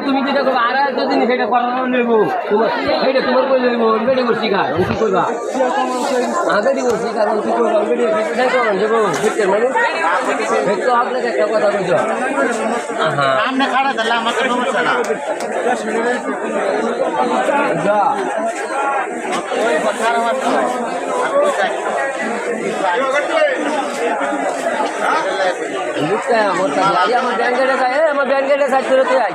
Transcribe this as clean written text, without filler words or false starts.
তুমি যেটা করবো আর একটা জিনিস সেটা করানো নেবো সেইটা তোমার করে নেবো বেড়ে করছি কার কি করবা বেড়ে করছি কারণ কি করবা বেড়ে দেবো মানে তো আপনাকে একটা কথা বলছো সামনে খাড়া তাহলে আমাকে সমস্যা না যা ওই কথা আমার আমার ব্যাংকের আমার ব্যাংকের সাইড করে তুই আই